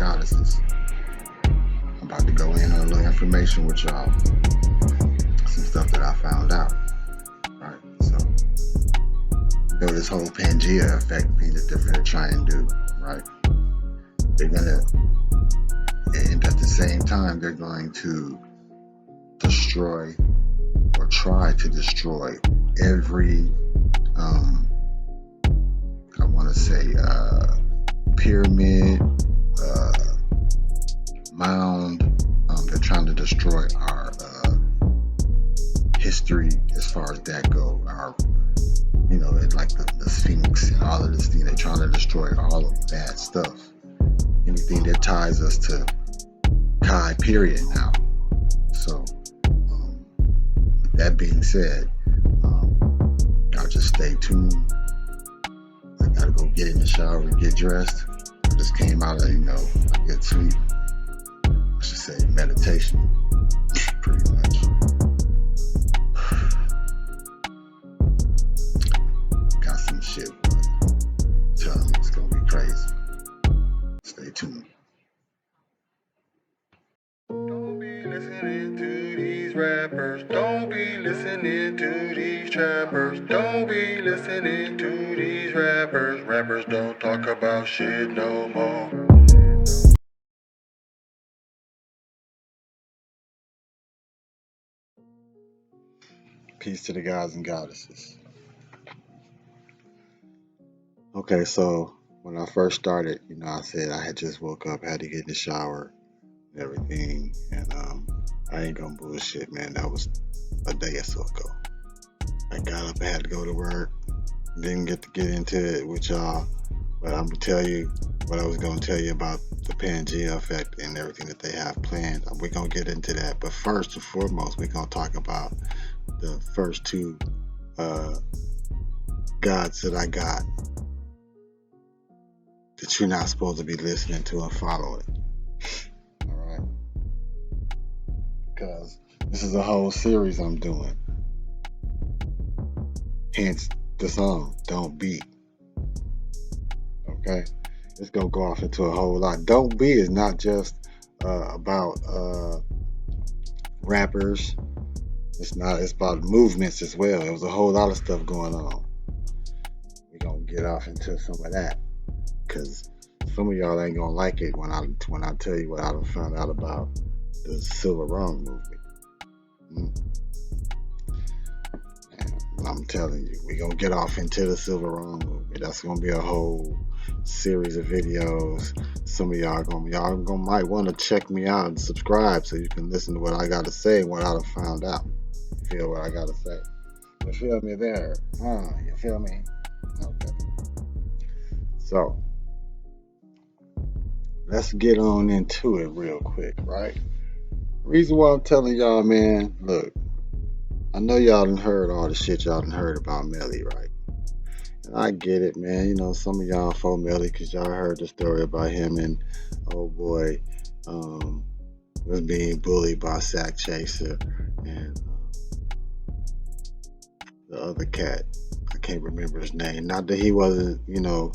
goddesses. I'm about to go in on a little information with y'all. Some stuff that I found out. Right. So, this whole Pangea effect thing that they're trying to do, right? They're gonna, and at the same time, they're going to destroy or try to destroy every, I want to say, pyramid, mound. They're trying to destroy our history as far as that go. Our, like the Sphinx and all of this thing. They're trying to destroy all of that stuff. Anything that ties us to Kai, period, now. So, with that being said, y'all just stay tuned. I gotta go get in the shower and get dressed. I just came out of, a good sleep. I should say meditation, pretty much. Got some shit, but tell them it's gonna be crazy. Stay tuned. Don't be listening to these rappers. Don't be listening to these trappers. Don't be listening to these rappers. Rappers don't talk about shit no more. Peace to the gods and goddesses. Okay, so when I first started, I said I had just woke up, had to get in the shower and everything, and I ain't gonna bullshit, man. That was a day or so ago. I got up, I had to go to work, didn't get to get into it with y'all, but I'm gonna tell you what I was gonna tell you about the Pangea effect and everything that they have planned. We're gonna get into that, but first and foremost, we're gonna talk about the first two gods that I got that you're not supposed to be listening to and following. All right, because this is a whole series I'm doing. Hence the song, Don't Be. Okay, it's gonna go off into a whole lot. Don't Be is not just about rappers. It's about movements as well. There was a whole lot of stuff going on. We're gonna get off into some of that, because some of y'all ain't gonna like it when I tell you what I done found out about the Civil Wrong movement. And I'm telling you, we're gonna get off into the Civil Wrong movement. That's gonna be a whole series of videos. Some of y'all might want to check me out and subscribe so you can listen to what I gotta say and what I done found out. You feel what I gotta say? You feel me there? You feel me? Okay. So let's get on into it real quick, right? Reason why I'm telling y'all, man, look, I know y'all done heard all the shit y'all done heard about Melly, right? And I get it, man. Some of y'all for Melly because y'all heard the story about him and old boy was being bullied by Sack Chaser and the other cat. I can't remember his name. Not that he wasn't, none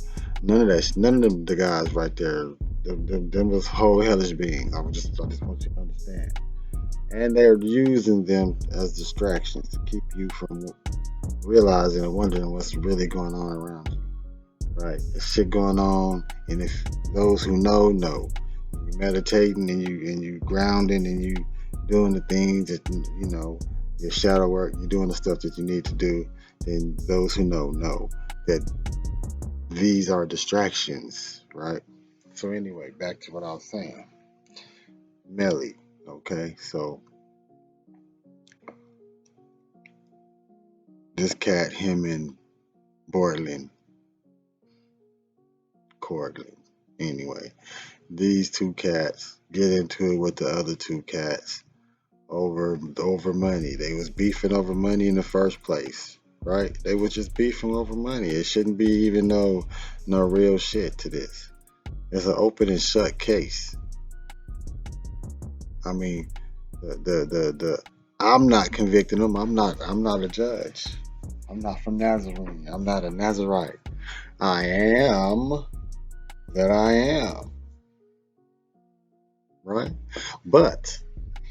of the guys right there. Them was whole hellish beings. I just want you to understand. And they're using them as distractions to keep you from realizing and wondering what's really going on around you. Right? There's shit going on, and if those who know. You're meditating and you grounding and you doing the things that your shadow work, you're doing the stuff that you need to do, then those who know that these are distractions, right? So anyway, back to what I was saying. Melly, okay, so this cat, him and Cortland, anyway, these two cats get into it with the other two cats over money. They was beefing over money in the first place, right? They was just beefing over money. It shouldn't be even no real shit to this. It's an open and shut case. I mean, I'm not convicting them. I'm not a judge. I'm not from Nazarene. I'm not a Nazarite. I am that I am. right? But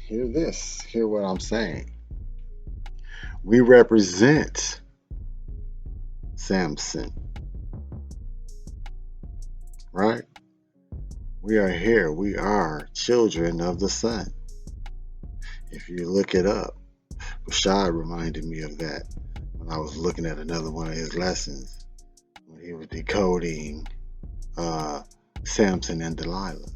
hear this, hear what I'm saying. We represent Samson, right? We are here. We are children of the sun. If you look it up, Rashad reminded me of that when I was looking at another one of his lessons when he was decoding uh, Samson and Delilah.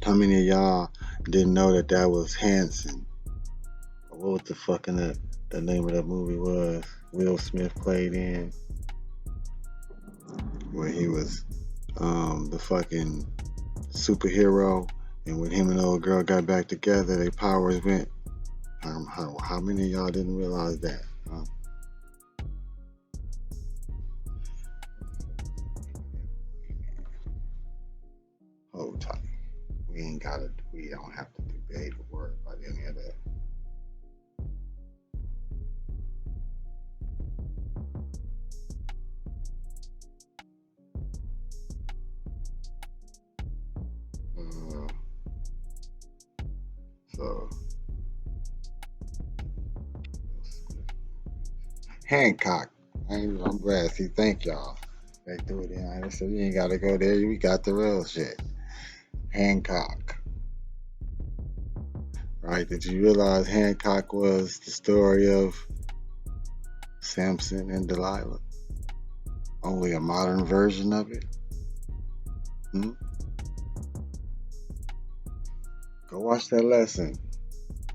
How many of y'all didn't know that that was Hanson? What was the fucking the name of that movie was? Will Smith played in where he was the fucking superhero, and when him and the old girl got back together, their powers went. How many of y'all didn't realize that? Hold tight. We ain't gotta. We don't have to debate or worry about any of that. Uh, so Hancock. I'm glad. See, thank y'all. They threw it in. I said you ain't gotta go there. We got the real shit. Hancock. Right? Did you realize Hancock was the story of Samson and Delilah? Only a modern version of it. Hmm? Go watch that lesson.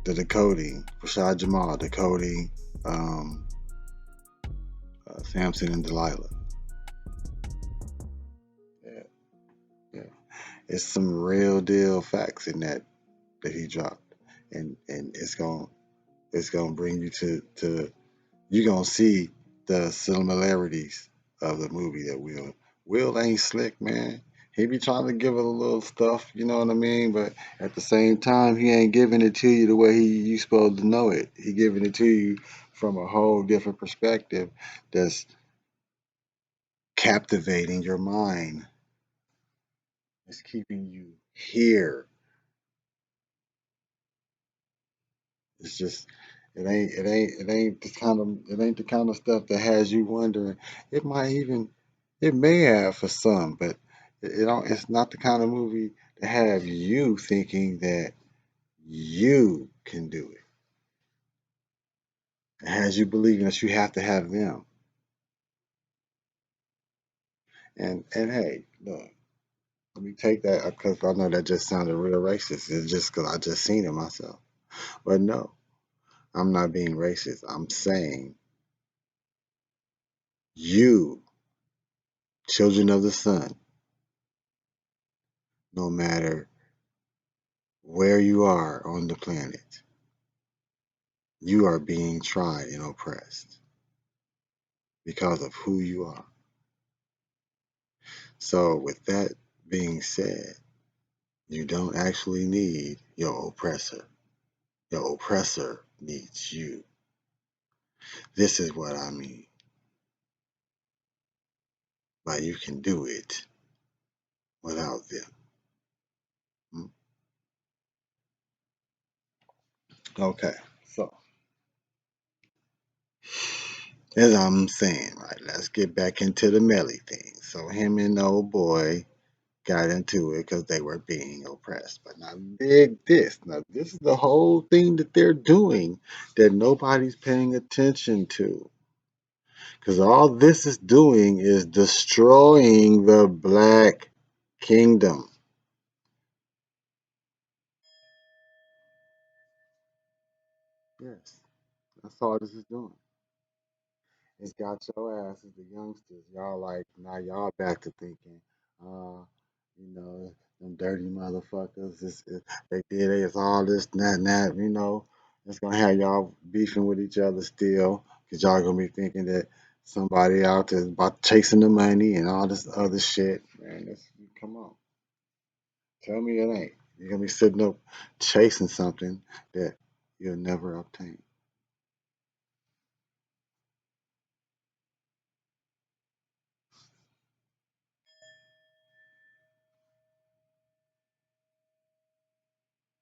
The decoding. Rashad Jamal decoding um, Samson and Delilah. Yeah, yeah. It's some real deal facts in that he dropped, and it's gonna bring you to you're gonna see the similarities of the movie that Will ain't slick, man. He be trying to give it a little stuff, you know what I mean? But at the same time, he ain't giving it to you the way you supposed to know it. He giving it to you from a whole different perspective that's captivating your mind. It's keeping you here. It's just it ain't the kind of stuff that has you wondering. It might even it may have for some, but it's not the kind of movie to have you thinking that you can do it. It has you believing that you have to have them. And hey, look, let me take that because I know that just sounded real racist. It's just because I just seen it myself. But no, I'm not being racist. I'm saying you, children of the sun, no matter where you are on the planet, you are being tried and oppressed because of who you are. So, with that being said, you don't actually need your oppressor. Your oppressor needs you. This is what I mean by you can do it without them. Mm. Okay, so as I'm saying, right, let's get back into the Melly thing. So, him and the old boy got into it because they were being oppressed. But now, dig this. Now, this is the whole thing that they're doing that nobody's paying attention to. Because all this is doing is destroying the black kingdom. Yes, that's all this is doing. It's got your asses, the youngsters. Y'all like, now y'all back to thinking, them dirty motherfuckers. They did it. It's all this, and that. It's gonna have y'all beefing with each other still, cause y'all gonna be thinking that somebody out there is about chasing the money and all this other shit. Man, come on, tell me it ain't. You're gonna be sitting up chasing something that you'll never obtain.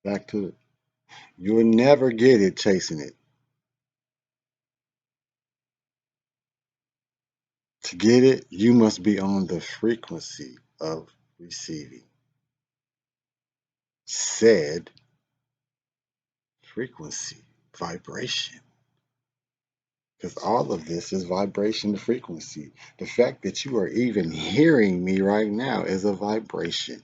Back to it. You will never get it chasing it. To get it, you must be on the frequency of receiving said frequency, vibration. Because all of this is vibration frequency. The fact that you are even hearing me right now is a vibration.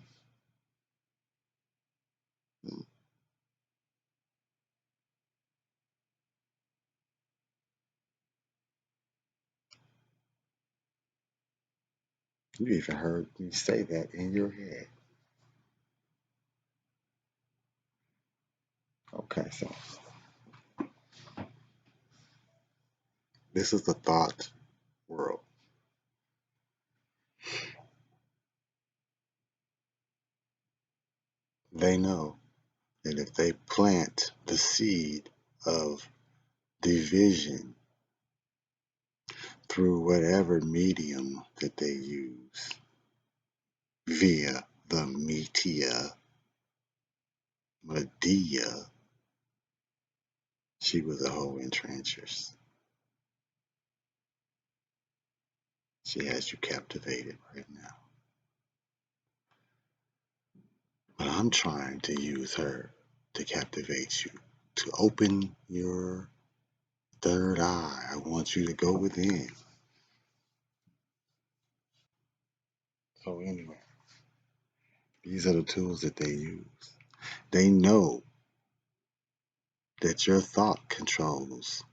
You even heard me say that in your head. Okay, so this is the thought world. They know that if they plant the seed of division through whatever medium that they use via the Medea, she was a whole enchantress. She has you captivated right now. But I'm trying to use her to captivate you, to open your third eye. I want you to go within. So, anyway, these are the tools that they use. They know that your thought controls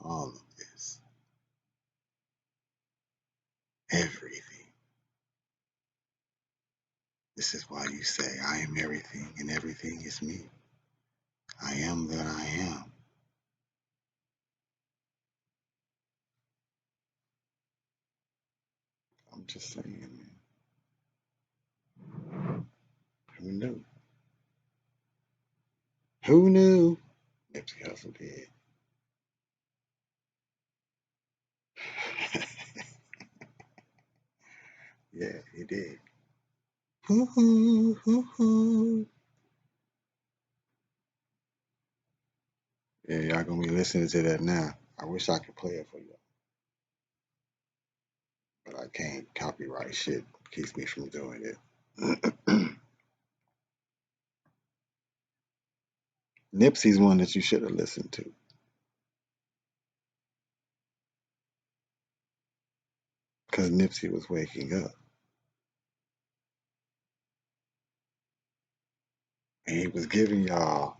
all of this, everything. This is why you say, I am everything and everything is me. I am that I am. I'm just saying, man. Who knew? Who knew? Nipsey Hussle did. Yeah, he did. Hoo hoo, hoo hoo. Yeah, y'all gonna be listening to that now. I wish I could play it for you, but I can't. Copyright shit keeps me from doing it. Nipsey's one that you should have listened to because Nipsey was waking up and he was giving y'all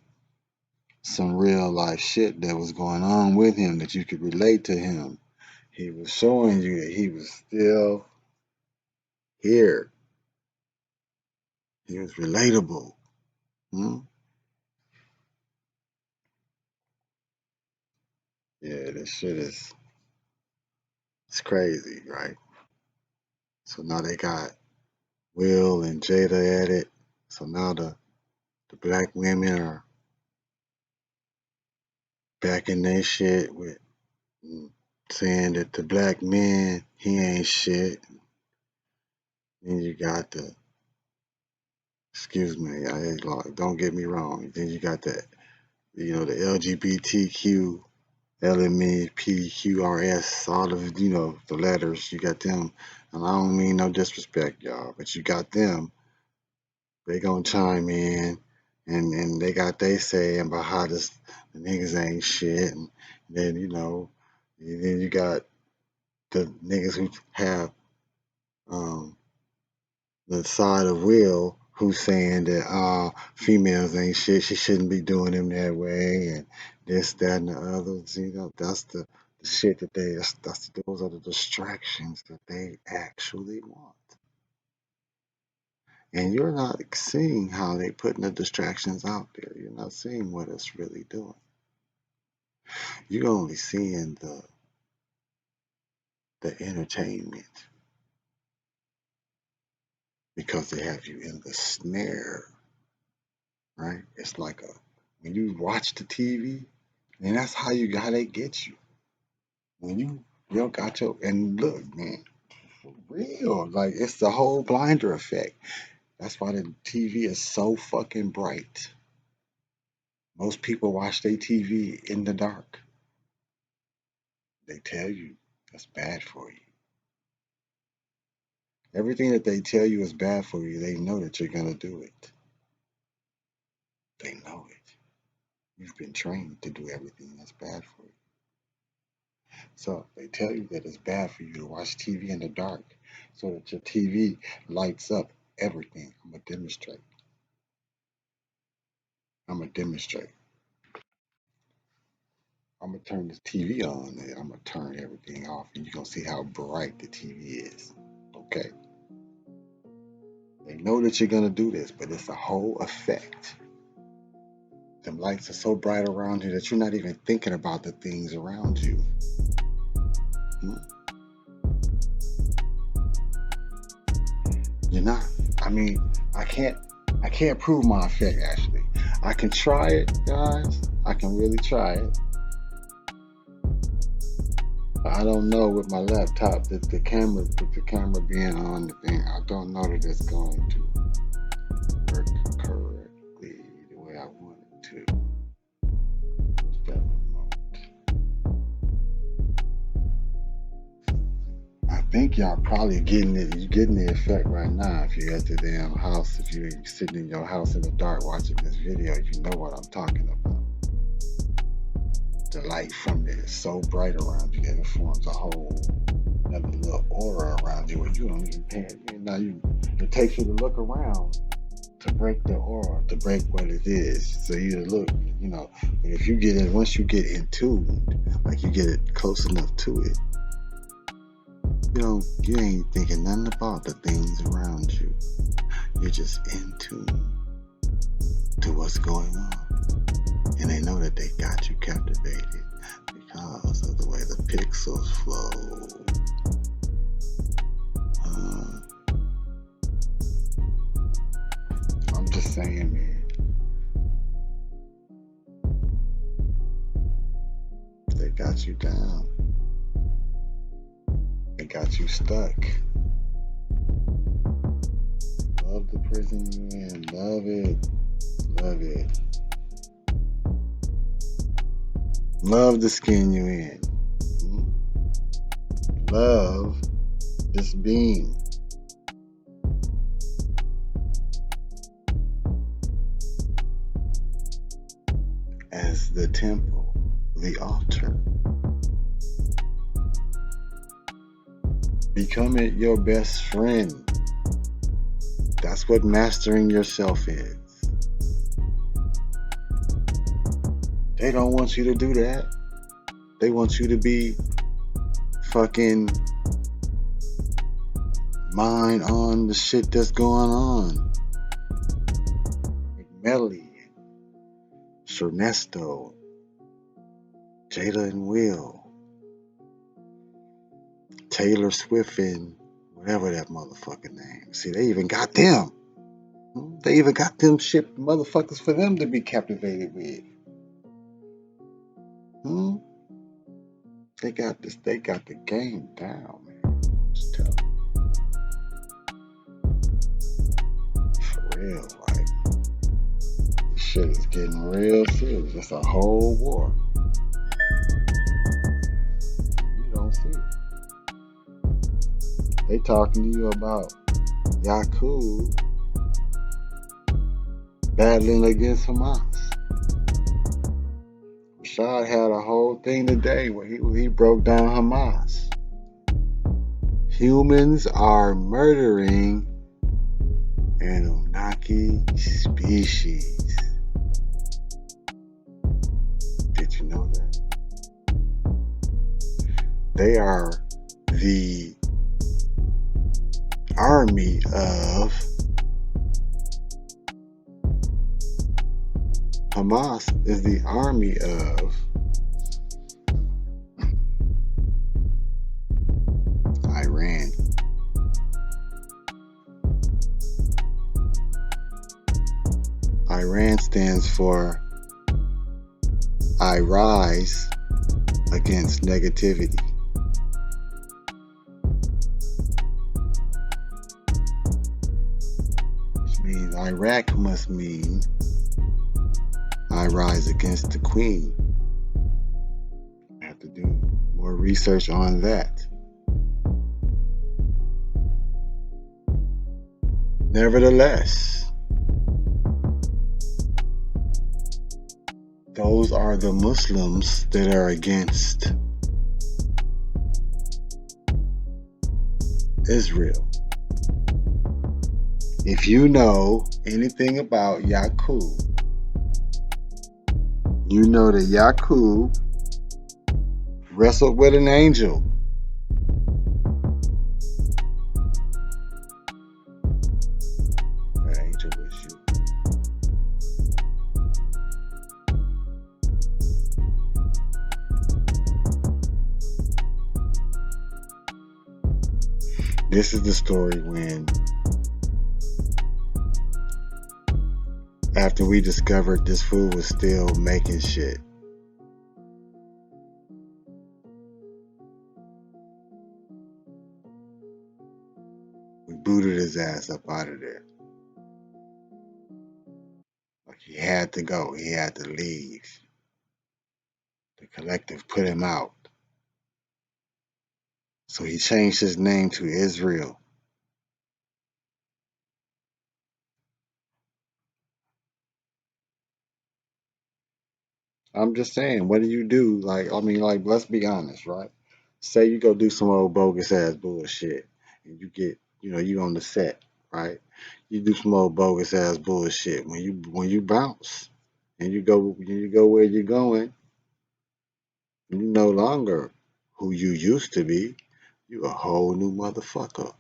some real life shit that was going on with him that you could relate to him. He was showing you that he was still here. He was relatable. Hmm? Yeah, this shit is it's crazy, right? So now they got Will and Jada at it. So now the black women are back in their shit with saying that the black man he ain't shit. Then you got the excuse me, don't get me wrong. Then you got the the LGBTQ, LMNPQRS, all of the letters. You got them, and I don't mean no disrespect, y'all, but you got them. They gonna chime in, and they got they say about how the niggas ain't shit, and then then you got the niggas who have um, the side of Will who's saying that females ain't shit, she shouldn't be doing them that way, and this, that, and the other. That's the shit that those are the distractions that they actually want. And you're not seeing how they putting the distractions out there. You're not seeing what it's really doing. You're only seeing the entertainment because they have you in the snare, right? It's like when you watch the TV, and that's how they get you. When you don't got your and look, man, for real, like it's the whole blinder effect. That's why the TV is so fucking bright. Most people watch their TV in the dark. They tell you that's bad for you. Everything that they tell you is bad for you, they know that you're going to do it. They know it. You've been trained to do everything that's bad for you. So they tell you that it's bad for you to watch TV in the dark so that your TV lights up everything. I'm going to demonstrate. I'm going to demonstrate. I'm going to turn this TV on and I'm going to turn everything off and you're going to see how bright the TV is. Okay? They know that you're going to do this, but it's a whole effect. Them lights are so bright around you that you're not even thinking about the things around you. You're not. I mean, I can't prove my effect actually. I can try it, guys. I can really try it. But I don't know with my laptop that the camera being on the thing, I don't know that it's going to work correctly the way I want it to. Just that remote. I think y'all probably getting it. You getting the effect right now if you're at the damn house. If you're sitting in your house in the dark watching this video, you know what I'm talking about. The light from it is so bright around you that it forms a whole another little aura around you where you don't even pay it. Now it takes you to look around to break the aura, to break what it is. So you look, but if you get it, once you get in tune, like you get it close enough to it, you ain't thinking nothing about the things around you. You're just in tune to what's going on. And they know that they got you captivated because of the way the pixels flow. I'm just saying, man. They got you down. They got you stuck. Love the prison you're in. Love it. Love it. Love the skin you're in. Love this being. As the temple, the altar. Become it your best friend. That's what mastering yourself is. They don't want you to do that. They want you to be fucking mind on the shit that's going on. Like Melly, Ernesto, Jada and Will, Taylor Swift and whatever that motherfucking name. See, they even got them. They even got them shit motherfuckers for them to be captivated with. They got this. They got the game down, man. Just tell me. For real, like this shit is getting real serious. It's a whole war. You don't see it. They talking to you about Yakub battling against Hamas. Rashad had a whole thing today where he broke down Hamas. Humans are murdering Anunnaki species. Did you know that? They are the army of Hamas is the army of Iran. Iran stands for I rise against negativity. means Iraq must mean I rise against the queen. I have to do more research on that. Nevertheless, those are the Muslims that are against Israel. If you know anything about Yaqub, you know that Yaqub wrestled with an angel. That angel was you. This is the story when, after we discovered this fool was still making shit, we booted his ass up out of there. Like he had to go. He had to leave. The collective put him out. So he changed his name to Israel. I'm just saying, what do you do? Like, I mean, like, let's be honest, right? Say you go do some old bogus ass bullshit, and you get, you on the set, right? You do some old bogus ass bullshit. When you bounce, and you go where you're going, you no longer who you used to be. You a whole new motherfucker,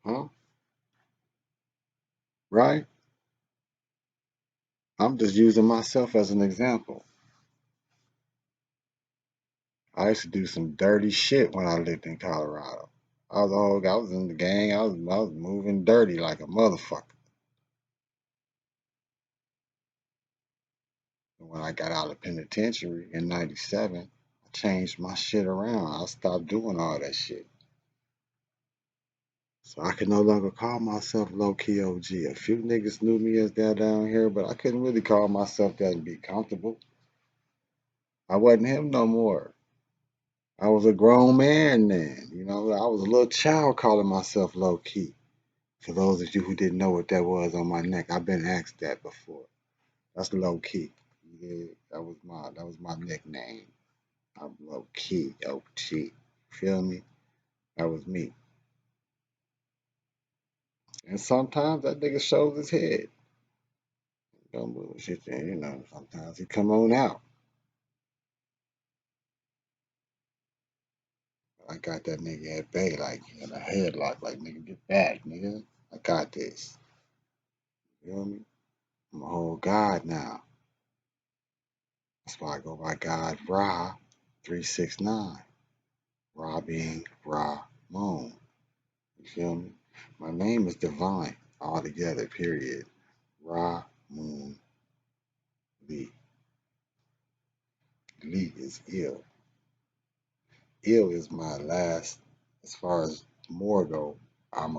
huh? Right? I'm just using myself as an example. I used to do some dirty shit when I lived in Colorado. I was in the gang. I was moving dirty like a motherfucker. And when I got out of penitentiary in '97, I changed my shit around. I stopped doing all that shit. So I could no longer call myself low key OG. A few niggas knew me as that down here, but I couldn't really call myself that and be comfortable. I wasn't him no more. I was a grown man then. I was a little child calling myself low key. For those of you who didn't know what that was on my neck, I've been asked that before. That's low key. Yeah, that was my nickname. I'm low key, OG. Feel me? That was me. And sometimes that nigga shows his head. Don't bullshit then, sometimes he come on out. I got that nigga at bay like in a headlock, like nigga get back, nigga. I got this. You feel me? I'm a whole god now. That's why I go by God Ra 369. Ra being Ra Moon. You feel me? My name is divine altogether, period. Ra Moon Lee. Lee is ill. Ill is my last, as far as more go, I'm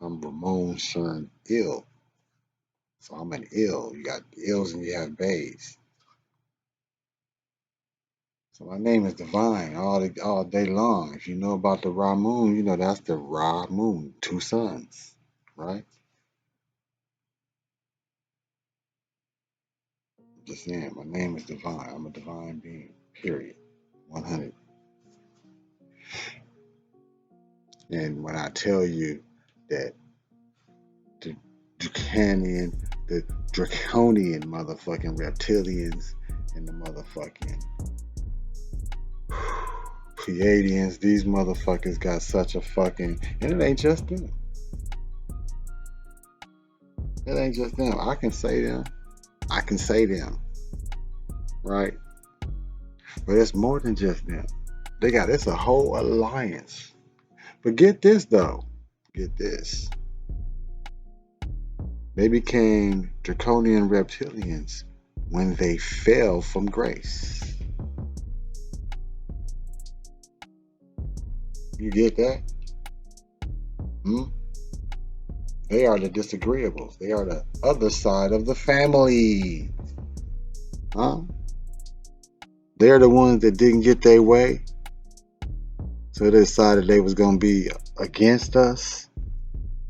RamonLeeShurn ill. So I'm an ill. You got ills and you have bays. So my name is divine all day long. If you know about the Ra Moon, you know that's the Ra Moon, two suns, right? Just saying, my name is divine. I'm a divine being, period. 100. And when I tell you that the draconian, the draconian motherfucking reptilians and the motherfucking Pleiadians, these motherfuckers got such a fucking, and it ain't just them. It ain't just them. I can say them. I can say them, right? But it's more than just them. It's a whole alliance. But get this though. Get this. They became draconian reptilians when they fell from grace. You get that? Hmm? They are the disagreeables. They are the other side of the family. Huh? They're the ones that didn't get their way. So they decided they was gonna be against us.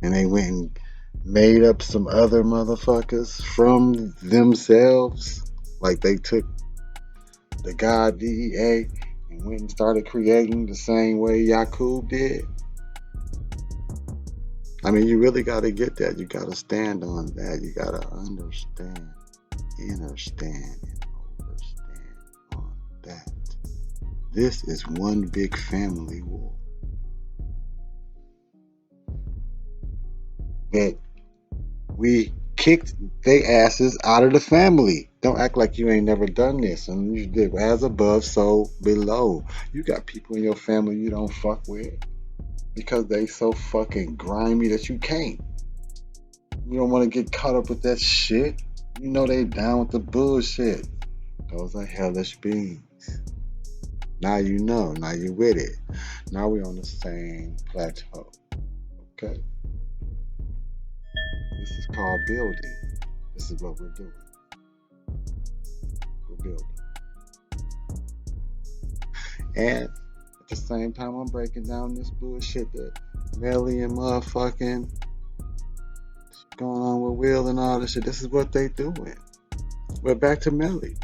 And they went and made up some other motherfuckers from themselves. Like they took the God DEA and went and started creating the same way Yakub did. I mean, you really got to get that. You got to stand on that. You got to understand, understand, and overstand on that. This is one big family war. That we kicked they asses out of the family. Don't act like you ain't never done this. And you did as above, so below. You got people in your family you don't fuck with because they so fucking grimy that you can't. You don't want to get caught up with that shit. You know they down with the bullshit. Those are hellish beings. Now you know. Now you with it. Now we on the same plateau. Okay? This is called building. This is what we're doing. We're building. And at the same time, I'm breaking down this bullshit that Melly and motherfucking going on with Will and all this shit. This is what they doing. But back to Melly.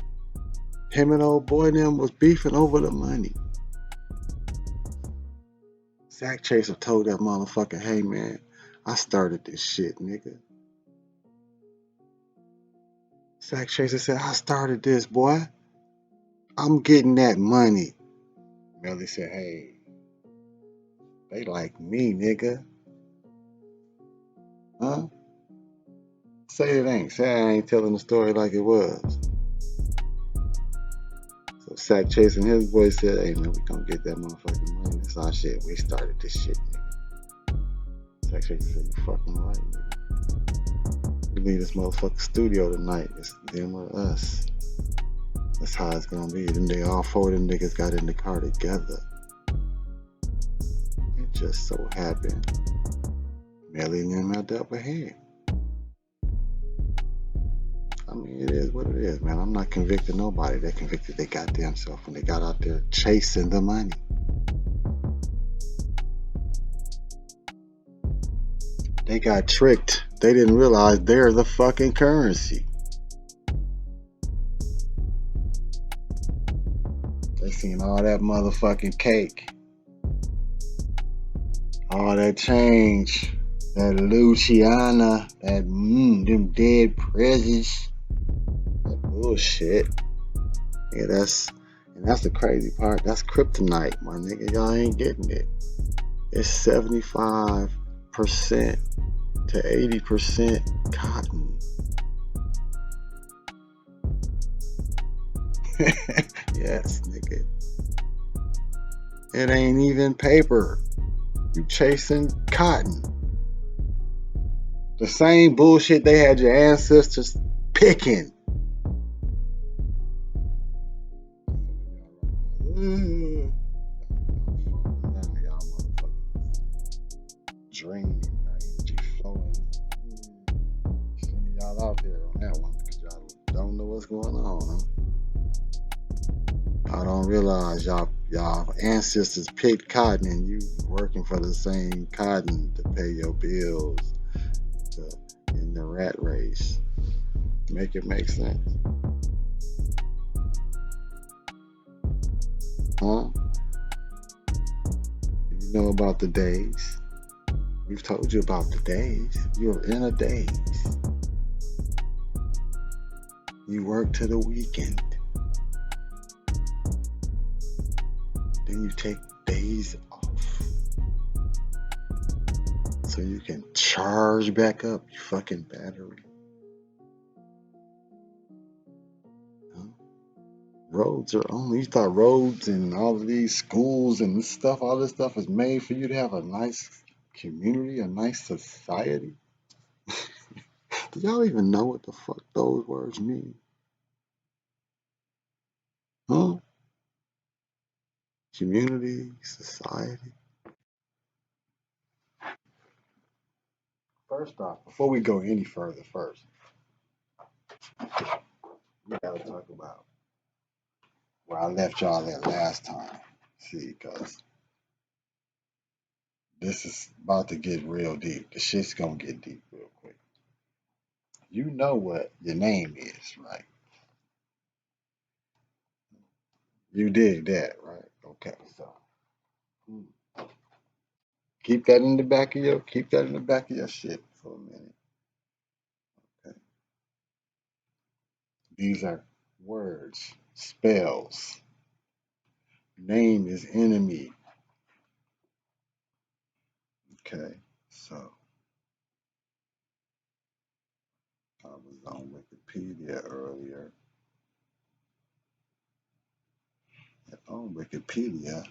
Him and old boy them was beefing over the money. Zach Chaser told that motherfucker, hey man, I started this shit, nigga. Zach Chaser said, I started this, boy. I'm getting that money. Melly said, hey, they like me, nigga. Huh? Say it ain't. Say I ain't telling the story like it was. So Zach Chaser and his boy said, hey man, we gonna get that motherfucking money. That's our shit. We started this shit, nigga. Zach Chaser said, you fucking right, nigga. We leave this motherfucking studio tonight. It's them or us. That's how it's gonna be. Then they all four of them niggas got in the car together. It just so happened Melly and them had the upper hand. I mean, it is what it is, man. I'm not convicting nobody. They convicted their goddamn self when they got out there chasing the money. They got tricked. They didn't realize they're the fucking currency. They seen all that motherfucking cake, all that change, that Luciana, that them dead presidents, that bullshit. Yeah, that's the crazy part. That's kryptonite, my nigga. Y'all ain't getting it. It's 75% to 80% cotton. Yes, nigga. It ain't even paper. You chasing cotton. The same bullshit they had your ancestors picking. Y'all motherfuckers draining, energy flowing. Sending y'all out there on that one because y'all don't know what's going on, huh? I don't realize y'all ancestors picked cotton and you working for the same cotton to pay your bills in the rat race. Make it make sense. Huh? You know about the days. We've told you about the days. You're in a daze. You work to the weekend. Then you take days off. So you can charge back up your fucking battery. Huh? Roads are only, you thought roads and all of these schools and this stuff, all this stuff is made for you to have a nice community, a nice society? Do y'all even know what the fuck those words mean? Huh? Community, society. first off, before we go any further, first we gotta talk about where I left y'all at last time. See, because this is about to get real deep. The shit's gonna get deep real quick. You know what your name is, right? You dig that, right? Okay, so hmm, keep that in the back of your shit for a minute. Okay. These are words, spells. Name is enemy. Okay, so I was on Wikipedia earlier. On Wikipedia,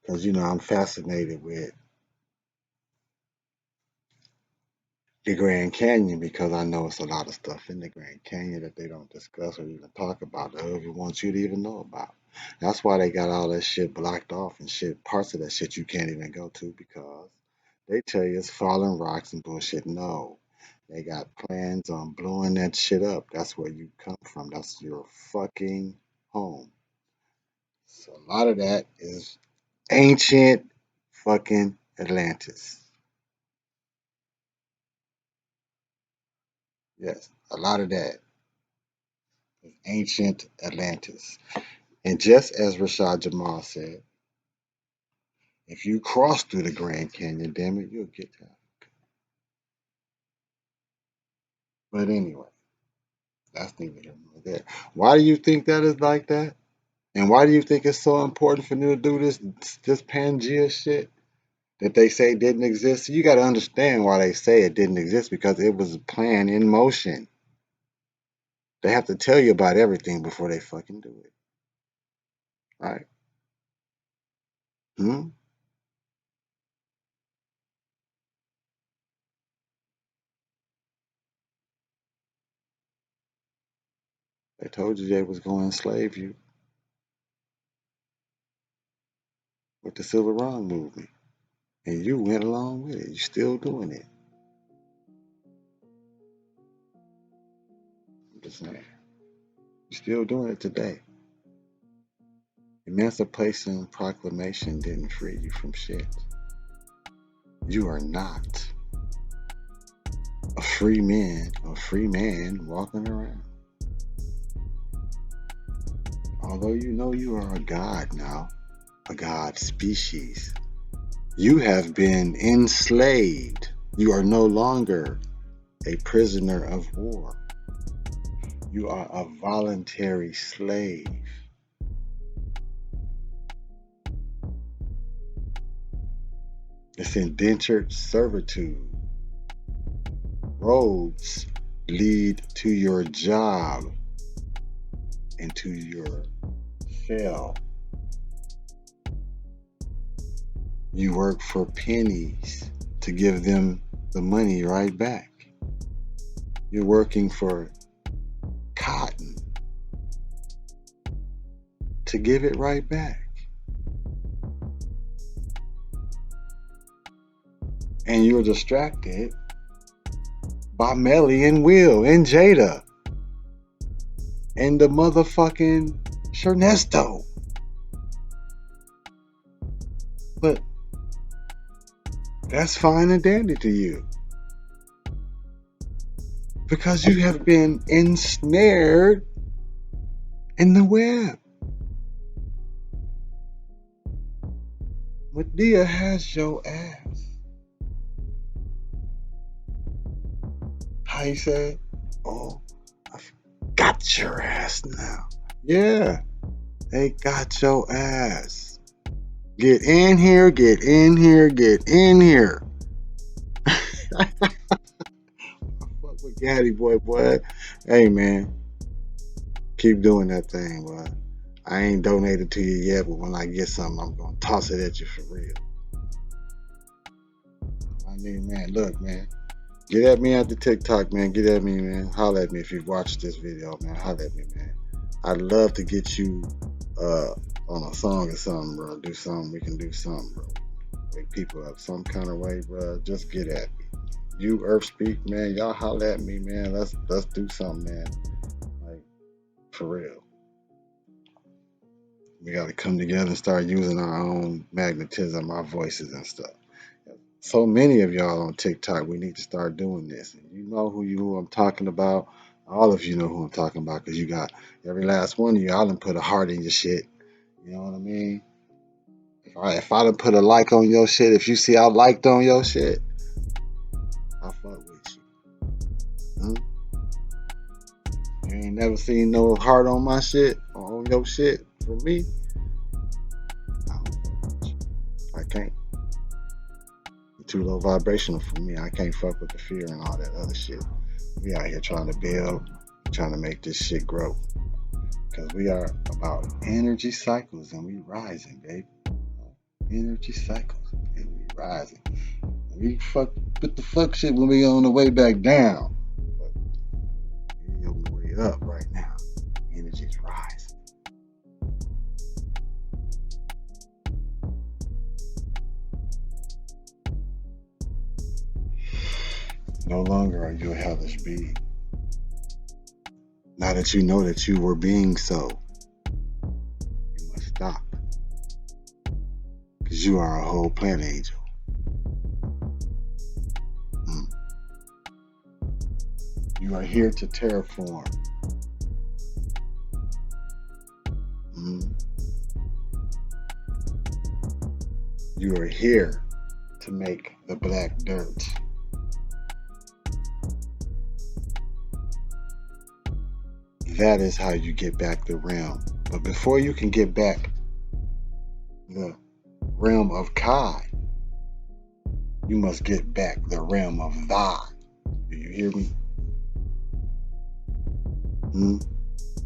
because I'm fascinated with the Grand Canyon because I know it's a lot of stuff in the Grand Canyon that they don't discuss or even talk about that whoever wants you to even know about. That's why they got all that shit blocked off and shit. Parts of that shit you can't even go to because they tell you it's falling rocks and bullshit. No, they got plans on blowing that shit up. That's where you come from. That's your fucking home. So a lot of that is ancient fucking Atlantis. Yes, a lot of that is ancient Atlantis. And just as Rashad Jamal said, if you cross through the Grand Canyon, damn it, you'll get there. But anyway, that's neither here nor there. Why do you think that is like that? And why do you think it's so important for them to do this Pangea shit that they say didn't exist? You got to understand why they say it didn't exist because it was a plan in motion. They have to tell you about everything before they fucking do it, right? Hmm? They told you they was going to enslave you with the Civil Rights Movement, and you went along with it. You're still doing it. I'm just saying, you're still doing it today. Emancipation Proclamation didn't free you from shit. You are not a free man walking around. Although you know you are a god now, a god species, you have been enslaved. You are no longer a prisoner of war. You are a voluntary slave. It's indentured servitude. Roads lead to your job and to your cell. You work for pennies to give them the money right back. You're working for cotton to give it right back. And you're distracted by Melly and Will and Jada and the motherfucking Shernesto. But that's fine and dandy to you. Because you have been ensnared in the web. Medea has your ass. How you say? Oh, I got your ass now. Yeah, they got your ass. Get in here, get in here, get in here. Fuck with Gaddy boy. Hey man, keep doing that thing, boy. I ain't donated to you yet, but when I get something, I'm gonna toss it at you for real. I mean, man, look, man. Get at me at the TikTok, man. Get at me, man. Holler at me if you've watched this video, man. Holler at me, man. I'd love to get you on a song or something, bro. Do something. We can do something, bro. wake people up some kind of way, bro, just get at me. You Earth Speak, man, y'all holler at me, man. Let's do something, man. Like for real. We got to come together and start using our own magnetism, our voices and stuff. So many of y'all on TikTok, we need to start doing this. And you know who I'm talking about. All of you know who I'm talking about because you got every last one of you. I done put a heart in your shit. You know what I mean? If I done put a like on your shit, if you see I liked on your shit, I fuck with you. Huh? You ain't never seen no heart on my shit or on your shit for me. I don't fuck with you. I can't. You're too low vibrational for me. I can't fuck with the fear and all that other shit. We out here trying to build, trying to make this shit grow. Because we are about energy cycles and we rising, baby. Energy cycles and we rising. We fuck with the fuck shit when we on the way back down. But we on the way up right now. Energy's rising. No longer are you a hellish being. Now that you know that you were being so, you must stop. Because you are a whole plant angel. Mm. You are here to terraform. Mm. You are here to make the black dirt. That is how you get back the realm. But before you can get back the realm of Kai, you must get back the realm of Thy. Do you hear me? Hmm?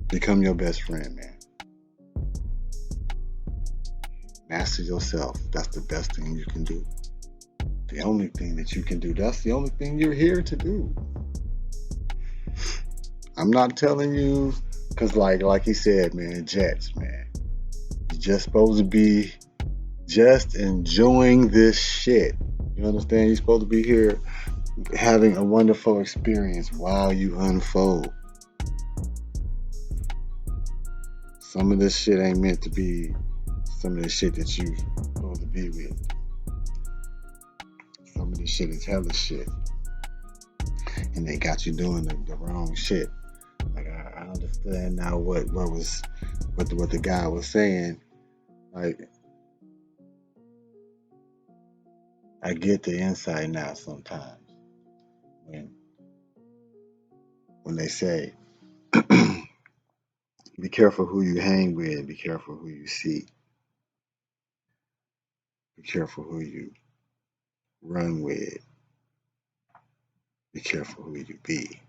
Become your best friend, man. Master yourself. That's the best thing you can do. The only thing that you can do. That's the only thing you're here to do. I'm not telling you, cause like he said, man, Jets, man. You're just supposed to be just enjoying this shit. You understand? You're supposed to be here having a wonderful experience while you unfold. Some of this shit ain't meant to be some of the shit that you supposed to be with. Some of this shit is hella shit. And they got you doing the wrong shit. Like I understand now what the guy was saying. Like I get the insight now sometimes when they say be careful who you hang with, be careful who you see, be careful who you run with, be careful who you be.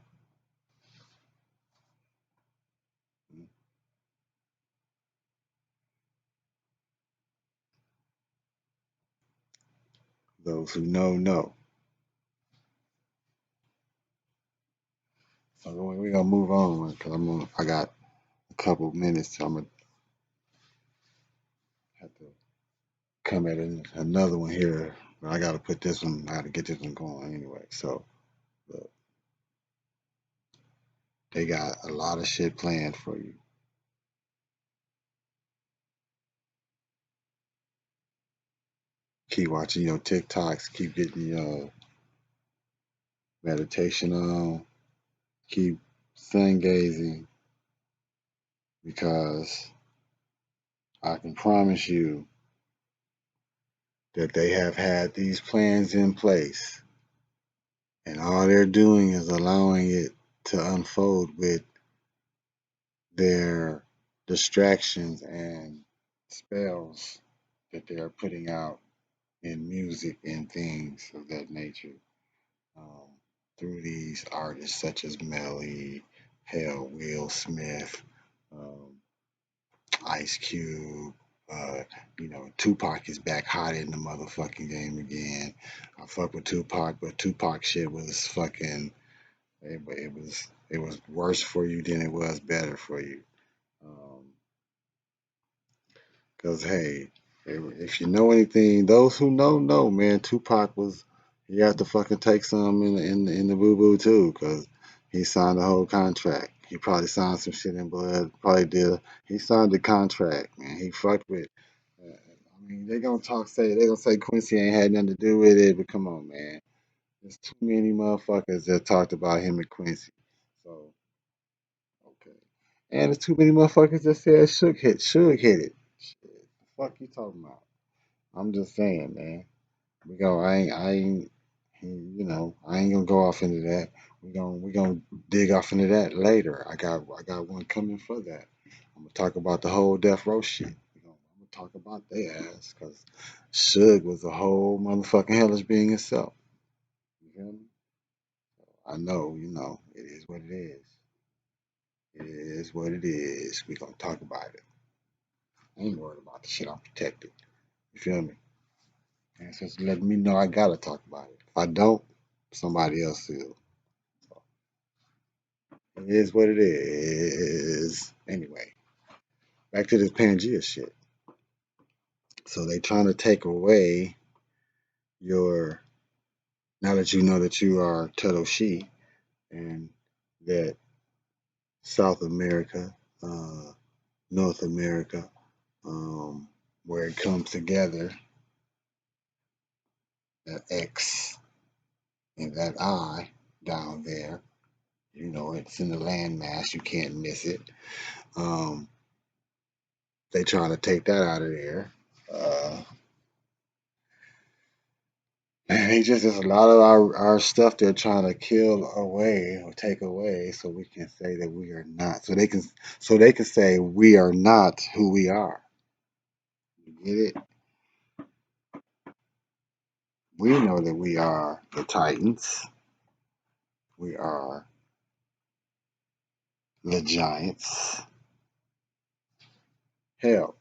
Those who know know. So we're gonna move on because I got a couple minutes. So I'm gonna have to come at another one here. But I gotta put this one. I gotta get this one going anyway. So look, they got a lot of shit planned for you. Keep watching your TikToks. Keep getting your meditation on. Keep sun gazing because I can promise you that they have had these plans in place, and all they're doing is allowing it to unfold with their distractions and spells that they're putting out in music and things of that nature um, through these artists such as Melly, Hell, Will Smith, um, Ice Cube. Uh, Tupac is back hot in the motherfucking game again. I fuck with Tupac, but Tupac shit was fucking. It was worse for you than it was better for you. Cause hey, If you know anything, those who know, man, Tupac was he had to fucking take some in the boo boo too, cause he signed the whole contract. He probably signed some shit in blood. Probably did. He signed the contract, man. He fucked with. I mean, they gonna say Quincy ain't had nothing to do with it, but come on, man. There's too many motherfuckers that talked about him and Quincy. So okay, and there's too many motherfuckers that said Suge hit it. Shit, the fuck you talking about? I'm just saying, man. I ain't, I ain't gonna go off into that. We gonna dig off into that later. I got one coming for that. I'm gonna talk about the whole death row shit. I'm gonna talk about their ass because Suge was a whole motherfucking hellish being itself. You feel me? I know, it is what it is. It is what it is. We gonna talk about it. I ain't worried about the shit. I'm protected. You feel me? And just letting me know I gotta talk about it. If I don't, somebody else will. It is what it is. Anyway, back to this Pangea shit. So they trying to take away your now that you know that you are Totoshi and that South America, uh, North America, where it comes together, that X and that I down there, it's in the landmass. You can't miss it. Um, they trying to take that out of there. Uh, Man, they just there's a lot of our stuff they're trying to kill away or take away so we can say that we are not. So they can say we are not who we are. You get it? We know that we are the Titans. We are the Giants. Hell,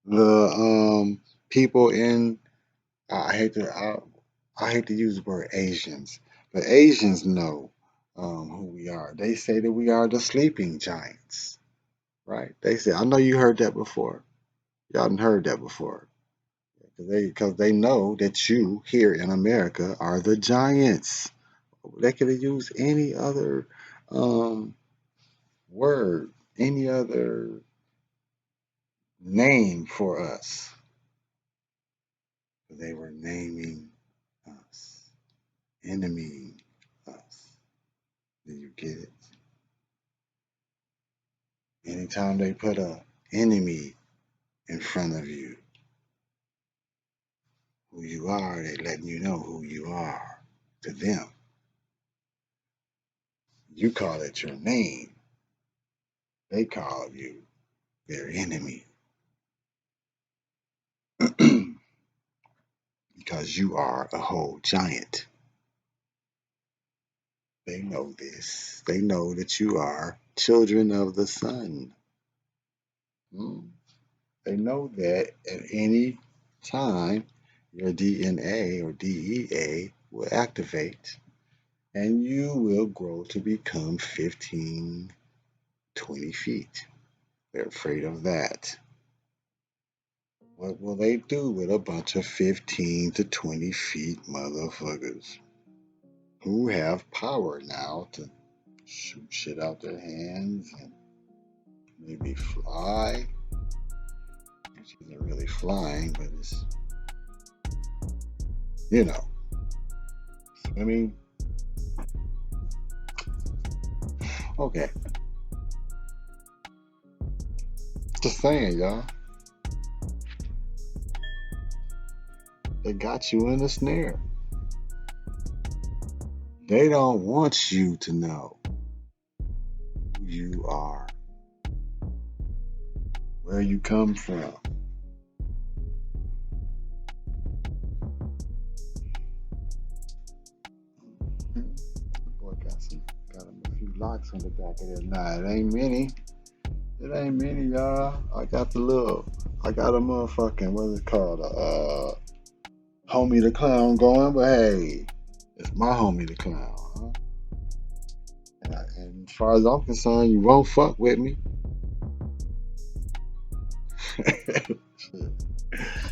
the people in I hate to I hate to use the word Asians, but Asians know who we are. They say that we are the sleeping giants. Right? They say, I know you heard that before. Y'all done heard that before. Because they know that you here in America are the giants. They could have used any other um, word, any other name for us. They were naming us, enemy us. Do you get it? Anytime they put a enemy in front of you, who you are, they letting you know who you are to them. You call it your name. They call you their enemy because you are a whole giant. They know this. They know that you are children of the sun. Hmm. They know that at any time your DNA or DEA will activate and you will grow to become 15, 20 feet. They're afraid of that. What will they do with a bunch of 15 to 20 feet motherfuckers who have power now to shoot shit out their hands and maybe fly? Which isn't really flying, but it's, you know, I mean, okay. Just saying, y'all. They got you in a snare. They don't want you to know who you are, where you come from. The boy got him a few locks on the back of their nah, it ain't many. It ain't many, y'all. I got a motherfucking, what is it called? Homie the Clown going, but hey, it's my homie the Clown, huh? And as far as I'm concerned, you won't fuck with me.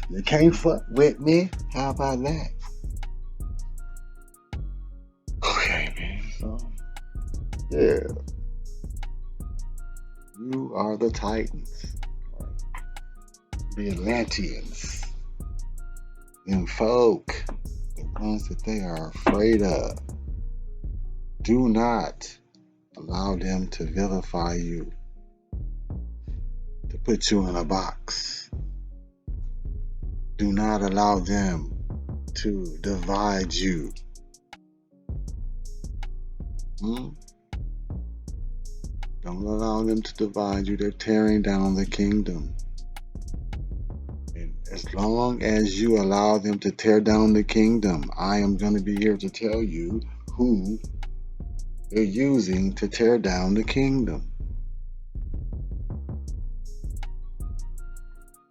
You can't fuck with me. How about that? Okay, man. So, yeah, you are the Titans, the Atlanteans, them folk, the ones that they are afraid of. Do not allow them to vilify you, to put you in a box. Do not allow them to divide you. Hmm? Don't allow them to divide you. They're tearing down the kingdom. And as long as you allow them to tear down the kingdom, I am going to be here to tell you who they're using to tear down the kingdom.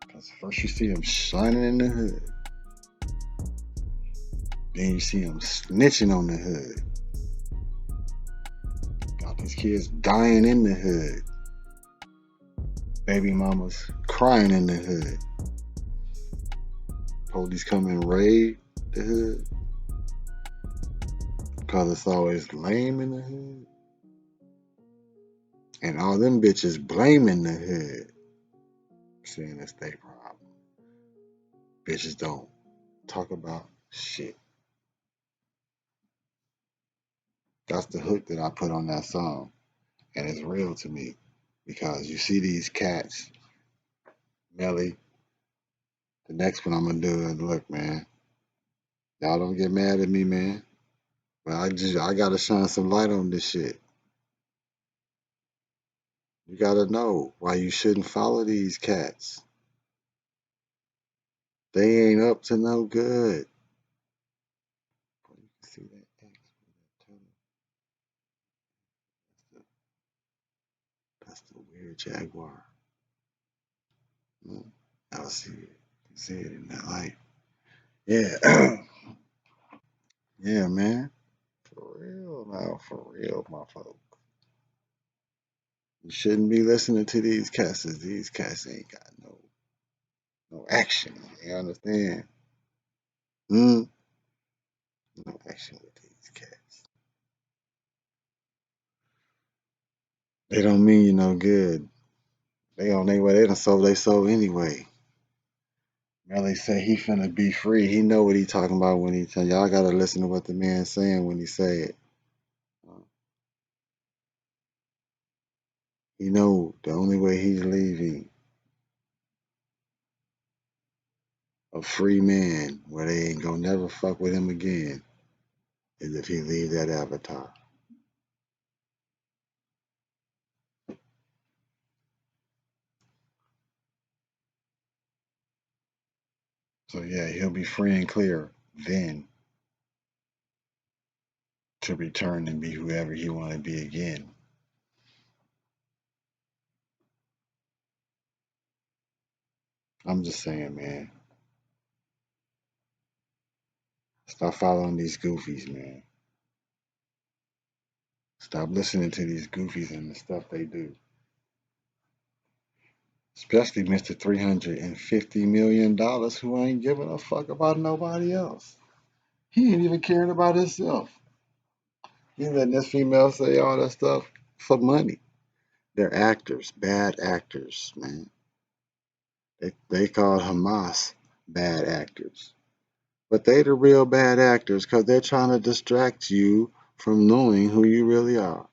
Because first you see them shining in the hood, then you see them snitching on the hood. Got these kids dying in the hood, baby mamas crying in the hood. Police come and raid the hood because it's always lame in the hood. And all them bitches blaming the hood, saying it's their problem. Bitches don't talk about shit. That's the hook that I put on that song. And it's real to me because you see these cats, Melly. The next one I'm gonna do is look, man. Y'all don't get mad at me, man. But I gotta shine some light on this shit. You gotta know why you shouldn't follow these cats. They ain't up to no good. Boy, you can see that X with that tunnel. That's the weird Jaguar. Mm, I'll see it. You can see it in that light. Yeah. Yeah, man. For real now, for real, my folk. You shouldn't be listening to these cats, 'cause these cats ain't got no action. You understand? Mm, no action with these cats. They don't mean you no good. They on their way. They done sold their soul anyway. Melly say he finna be free. He know what he talking about when he tell y'all gotta listen to what the man saying when he say it. He know the only way he's leaving a free man where they ain't gonna never fuck with him again is if he leave that avatar. So yeah, he'll be free and clear then to return and be whoever he want to be again. I'm just saying, man. Stop following these goofies, man. Stop listening to these goofies and the stuff they do. Especially Mr. $350 million who ain't giving a fuck about nobody else. He ain't even caring about himself. He letting this female say all that stuff for money. They're actors, bad actors, man. They call Hamas bad actors. But they the real bad actors because they're trying to distract you from knowing who you really are.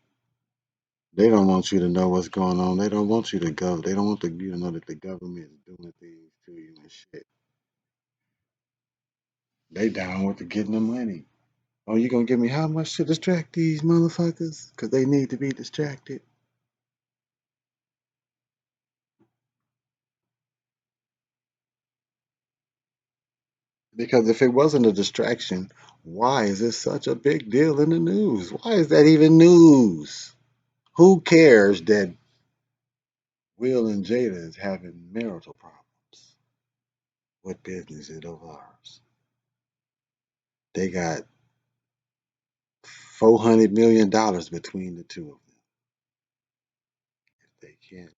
They don't want you to know what's going on. They don't want you to go. They don't want you to know that the government is doing things to you and shit. They down with the getting the money. Oh, you gonna give me how much to distract these motherfuckers? Because they need to be distracted. Because if it wasn't a distraction, why is it such a big deal in the news? Why is that even news? Who cares that Will and Jada is having marital problems? What business is it of ours? They got $400 million between the two of them. If they can't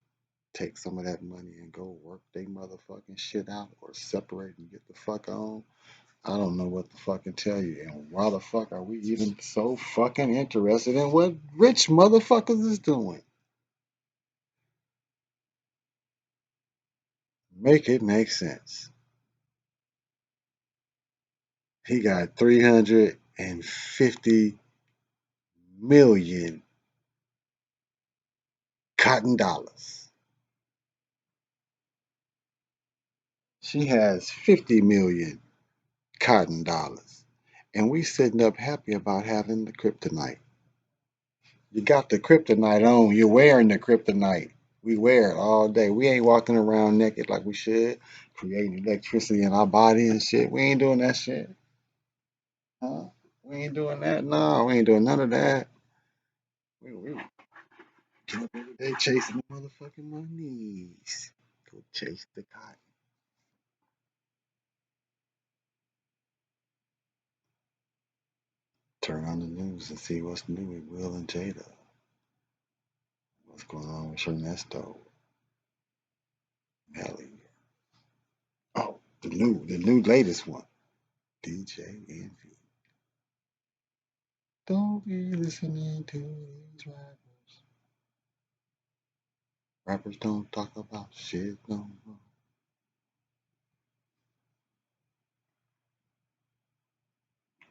take some of that money and go work they motherfucking shit out or separate and get the fuck on. I don't know what to fucking tell you. And why the fuck are we even so fucking interested in what rich motherfuckers is doing? Make it make sense. He got 350 million cotton dollars. She has 50 million cotton dollars. And we sitting up happy about having the kryptonite. You got the kryptonite on. You're wearing the kryptonite. We wear it all day. We ain't walking around naked like we should, creating electricity in our body and shit. We ain't doing that shit. Huh? We ain't doing that. No, we ain't doing none of that. We get up every day chasing the motherfucking monies. Go chase the cotton. Turn on the news and see what's new with Will and Jada. What's going on with Ernesto? Melly. Oh, the new latest one. DJ Envy. Don't be listening to these rappers. Rappers don't talk about shit no more.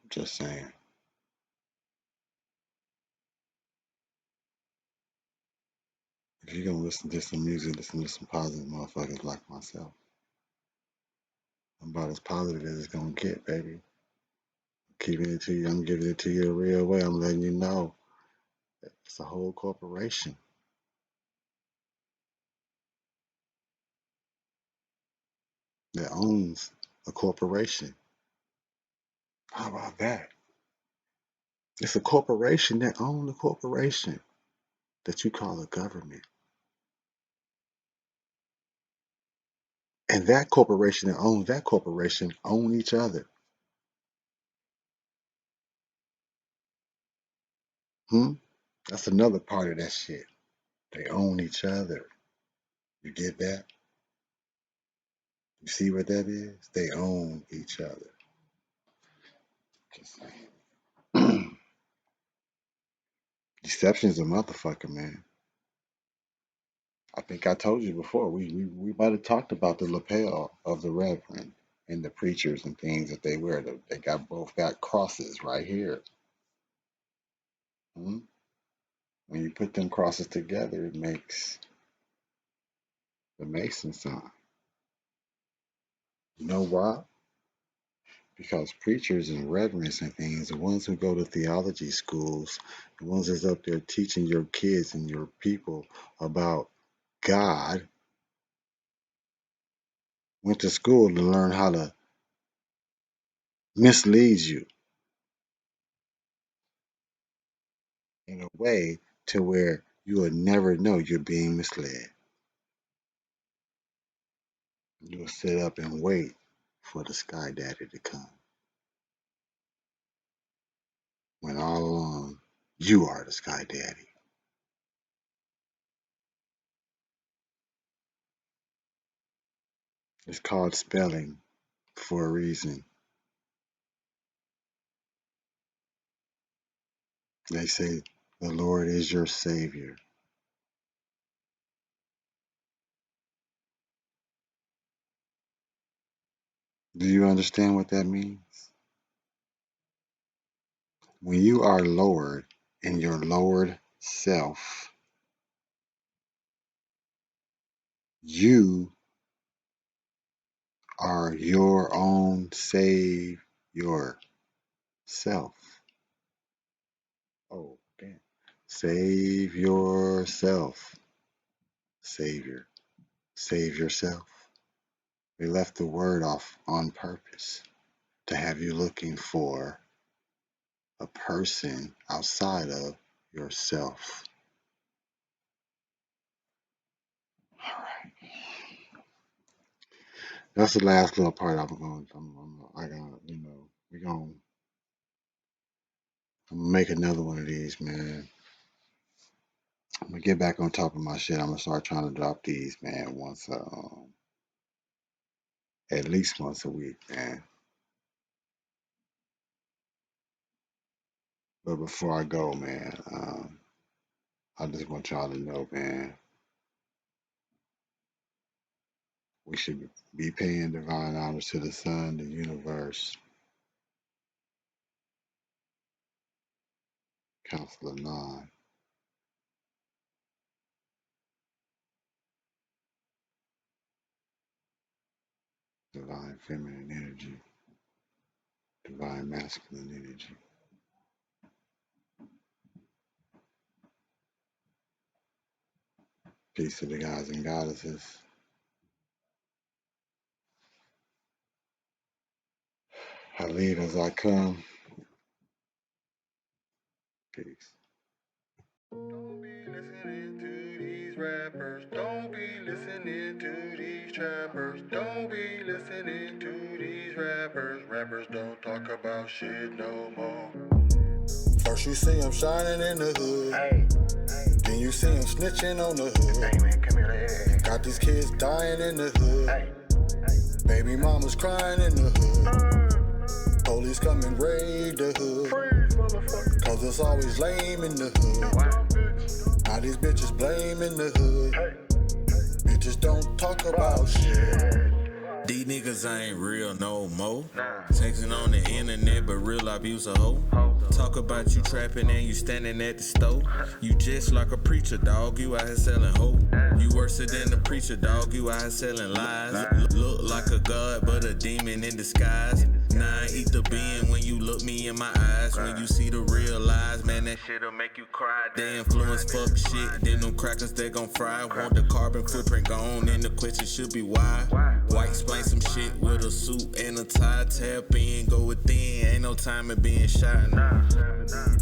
Just saying. If you're gonna listen to some music, listen to some positive motherfuckers like myself. I'm about as positive as it's gonna get, baby. Keeping it to you, I'm giving it to you the real way. I'm letting you know it's a whole corporation that owns a corporation. How about that? It's a corporation that owns a corporation that you call a government. And that corporation that owns that corporation own each other. Hmm? That's another part of that shit. They own each other. You get that? You see what that is? They own each other. Just saying. Deception's a motherfucker, man. I think I told you before. We might have talked about the lapel of the reverend and the preachers and things that they wear. They got both got crosses right here. Hmm? When you put them crosses together, it makes the Mason sign. You know why? Because preachers and reverends and things, the ones who go to theology schools, the ones that's up there teaching your kids and your people about God, went to school to learn how to mislead you in a way to where you will never know you're being misled. You'll sit up and wait for the sky daddy to come when all along you are the sky daddy. It's called spelling for a reason. They say the Lord is your savior. Do you understand what that means? When you are lowered in your lowered self, you are your own savior self. Oh, damn. Save yourself. Savior. Save yourself. We left the word off on purpose to have you looking for a person outside of yourself. All right. That's the last little part I'm going. I got. We going. I'm gonna make another one of these, man. I'm gonna get back on top of my shit. I'm gonna start trying to drop these, man, once at least once a week, man. But before I go, man, I just want y'all to know, man, we should be paying divine honors to the sun, the universe, Council of Nine, divine feminine energy, divine masculine energy. Peace to the guys and goddesses. I leave as I come. Peace. Don't be listening to these rappers. Don't be listening to these trappers. Don't be listening to these rappers. Rappers don't talk about shit no more. First you see him shining in the hood. Hey. Then you see him snitching on the hood. Hey man, come here. Got these kids dying in the hood. Hey. Baby mama's crying in the hood. Police come and raid the hood. Freeze, cause it's always lame in the hood. Wow. Now these bitches blaming the hood. Hey. Bitches don't talk about shit. These niggas ain't real no more. Texting on the internet, but real life use a hoe. Talk about you trapping and you standing at the stove. You just like a preacher, dog. You out here selling hope. You worse than the preacher, dog. You out here selling lies. Look like a god, but a demon in disguise. Now I eat the being when you look me in my eyes. When you see the real lies, man, that shit'll make you cry. They influence fuck shit, then them crackers they gon' fry. Want the carbon footprint gone, and the question should be why. White explain some shit with a suit and a tie. Tap in, go within, ain't no time in being shy.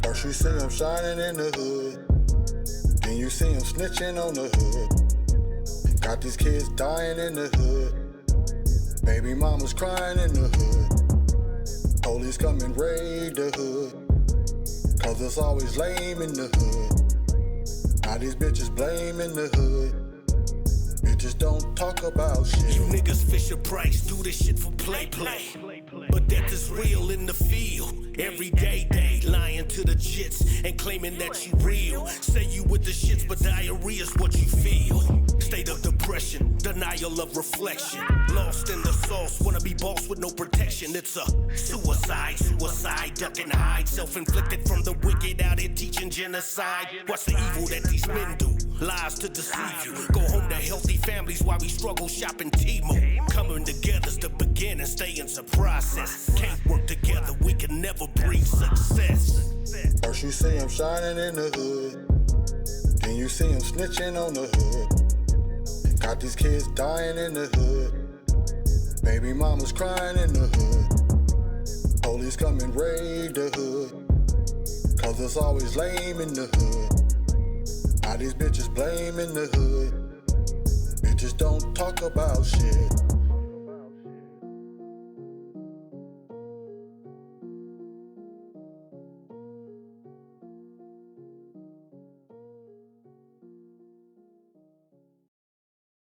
First you see him shining in the hood. Then you see him snitching on the hood. Got these kids dying in the hood. Baby mama's crying in the hood. Police come and raid the hood. Cause it's always lame in the hood. Now these bitches blaming the hood. Bitches don't talk about shit. You niggas Fisher Price, do this shit for play. But death is real in the field. Every day, lying to the jits and claiming that you real. Say you with the shits, but diarrhea's what you feel. State of depression, denial of reflection. Lost in the sauce, wanna be boss with no protection. It's a suicide, duck and hide. Self-inflicted from the wicked out here teaching genocide. What's the evil that these men do? Lies to deceive you. Go home to healthy families while we struggle shopping Timo. Coming together's the beginning, staying's a process. Can't work together, we can never breed success. First you see him shining in the hood. Then you see him snitching on the hood. Got these kids dying in the hood. Baby mama's crying in the hood. Police come and raid the hood. Cause it's always lame in the hood. Now these bitches blaming the hood. Bitches don't talk about shit.